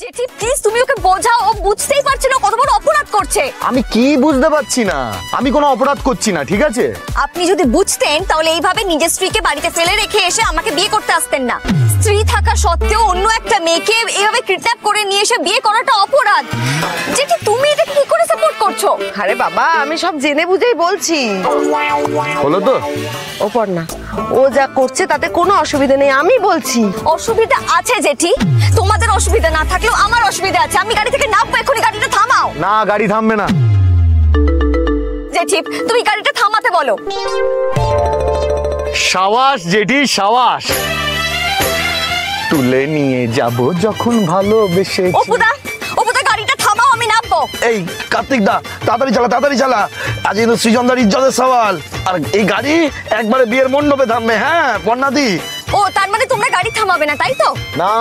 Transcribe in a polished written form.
জেঠি প্লিজ তুমি ওকে বোঝাও, ও বুঝতেই পারছে না কত বড় অপরাধ করছে। আমি কি বুঝতে পারছি না? আমি কোনো অপরাধ করছি না, ঠিক আছে? আপনি যদি বুঝতেন তাহলে এইভাবে নিজের স্ত্রীকে বাড়িতে ফেলে রেখে এসে আমাকে বিয়ে করতে আসতেন না। স্ত্রী থাকা সত্ত্বেও অন্য একটা মেয়েকে এইভাবে কিডন্যাপ করে নিয়ে এসে বিয়ে করাটা অপরাধ। জেঠি তুমি এটা কি করে সাপোর্ট করছো? আরে বাবা আমি সব জেনে বুঝেই বলছি। হলো তো? ওপর না, ও যা করছে তাতে কোনো অসুবিধা নেই, আমি বলছি। অসুবিধা আছে জেঠি, তোমাদের অসুবিধা না থাকলেও আমার অসুবিধা আছে। আমি গাড়ি থেকে নামবো, এখনই গাড়িটা থামাও। না, গাড়ি থামবে না। জেঠি তুমি গাড়িটা থামাতে বলো। সাবাস জেঠি, সাবাস। তুলে নিয়ে যাব যখন ভালোবেসেছি। অপুদা, অপুদা গাড়িটা থামাও, আমি নামবো। এই কার্তিক দা, তাড়াতাড়ি চালা, তাড়াতাড়ি চালা। আজ কিন্তু সৃজনদার ইজ্জতের সওয়াল। আর এই গাড়ি একবারে বিয়ের মণ্ডপে থামবে। হ্যাঁ বন্যাদি। ও তার মানে তোমরা গাড়ি থামাবে না, তাই তো? না।